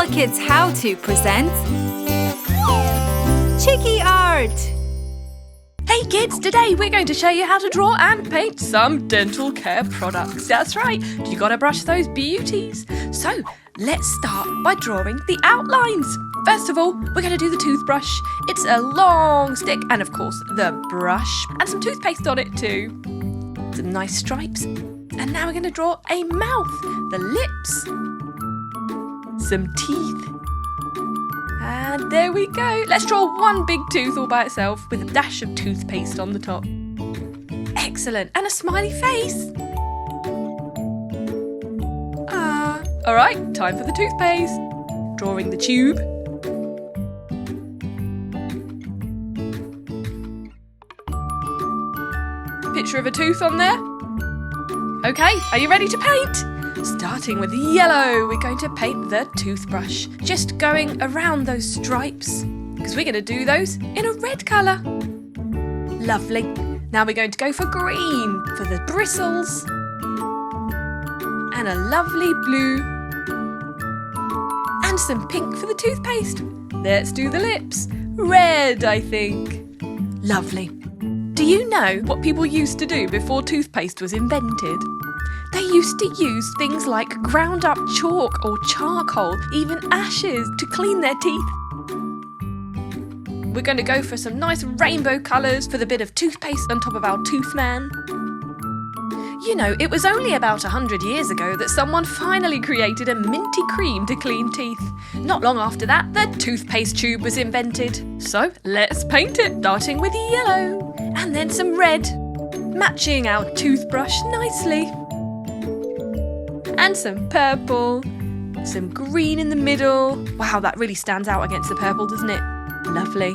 HooplaKidz How To presents Chiki Art! Hey kids, today we're going to show you how to draw and paint some dental care products. That's right, you gotta brush those beauties. So, let's start by drawing the outlines. First of all, we're going to do the toothbrush. It's a long stick and of course the brush and some toothpaste on it too. Some nice stripes. And now we're going to draw a mouth, the lips, some teeth. And there we go. Let's draw one big tooth all by itself with a dash of toothpaste on the top. Excellent. And a smiley face. Alright, time for the toothpaste. Drawing the tube. Picture of a tooth on there. Okay, are you ready to paint? Starting with yellow, we're going to paint the toothbrush. Just going around those stripes, because we're going to do those in a red colour. Lovely. Now we're going to go for green for the bristles. And a lovely blue. And some pink for the toothpaste. Let's do the lips. Red, I think. Lovely. Do you know what people used to do before toothpaste was invented? They used to use things like ground up chalk or charcoal, even ashes, to clean their teeth. We're going to go for some nice rainbow colours for the bit of toothpaste on top of our tooth man. You know, it was only about 100 years ago that someone finally created a minty cream to clean teeth. Not long after that, the toothpaste tube was invented. So let's paint it, starting with yellow and then some red, matching our toothbrush nicely. And some purple, some green in the middle. Wow, that really stands out against the purple, doesn't it? Lovely.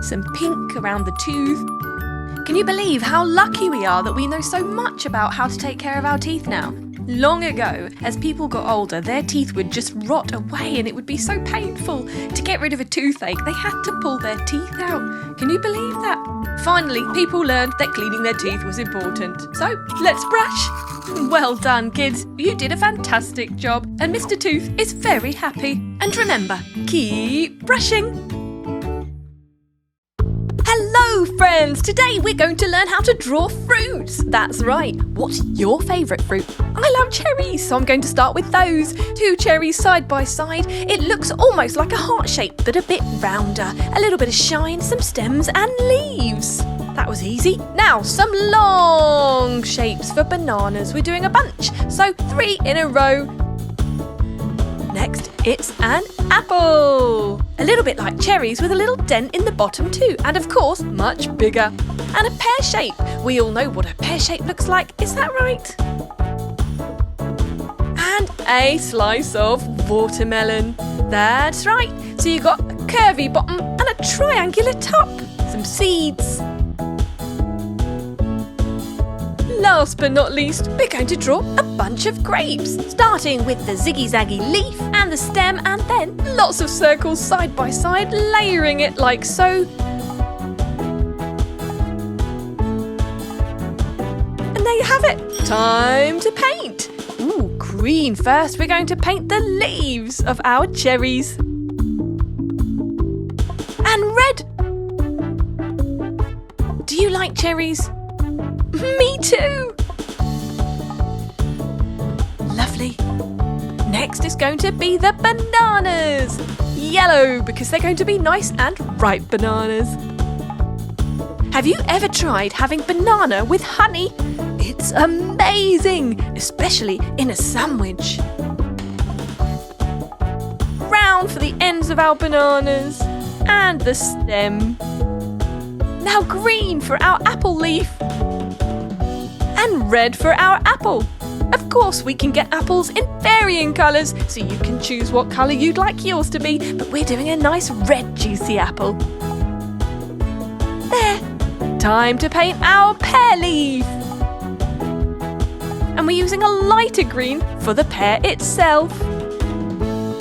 Some pink around the tooth. Can you believe how lucky we are that we know so much about how to take care of our teeth now? Long ago, as people got older, their teeth would just rot away and it would be so painful. To get rid of a toothache, they had to pull their teeth out. Can you believe that? Finally, people learned that cleaning their teeth was important. So, let's brush. Well done, kids. You did a fantastic job. And Mr. Tooth is very happy. And remember, keep brushing. Hello friends! Today we're going to learn how to draw fruits. That's right. What's your favourite fruit? I love cherries, so I'm going to start with those. 2 cherries side by side. It looks almost like a heart shape, but a bit rounder. A little bit of shine, some stems and leaves. That was easy. Now, some long shapes for bananas. We're doing a bunch, so 3 in a row. Next, it's an apple. A little bit like cherries with a little dent in the bottom too. And of course, much bigger. And a pear shape. We all know what a pear shape looks like. Is that right? And a slice of watermelon. That's right. So you've got a curvy bottom and a triangular top. Some seeds. Last but not least, we're going to draw a bunch of grapes, starting with the ziggy-zaggy leaf and the stem, and then lots of circles side by side, layering it like so. And there you have it. Time to paint. Ooh, green first. We're going to paint the leaves of our cherries. And red. Do you like cherries? Me too! Lovely. Next is going to be the bananas. Yellow, because they're going to be nice and ripe bananas. Have you ever tried having banana with honey? It's amazing, especially in a sandwich. Round for the ends of our bananas and the stem. Now green for our apple leaf. And red for our apple. Of course, we can get apples in varying colours, so you can choose what colour you'd like yours to be, but we're doing a nice red juicy apple. There. Time to paint our pear leaf. And we're using a lighter green for the pear itself.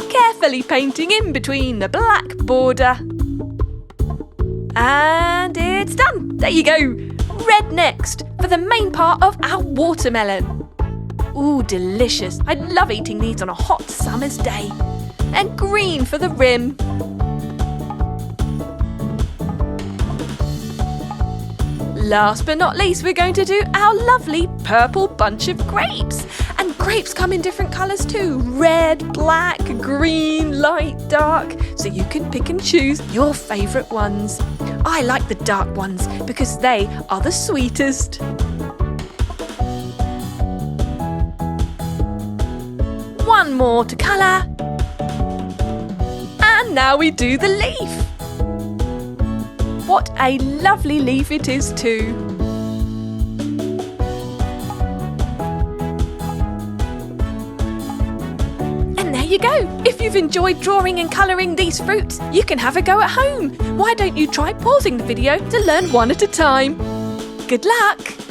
Carefully painting in between the black border. And it's done. There you go. Red next for the main part of our watermelon. Ooh, delicious. I love eating these on a hot summer's day. And green for the rim. Last but not least, we're going to do our lovely purple bunch of grapes. And grapes come in different colours too. Red, black, green, light, dark. So you can pick and choose your favourite ones. I like the dark ones because they are the sweetest. One more to colour. And now we do the leaf. What a lovely leaf it is too. And there you go. If you've enjoyed drawing and colouring these fruits, you can have a go at home. Why don't you try pausing the video to learn one at a time? Good luck!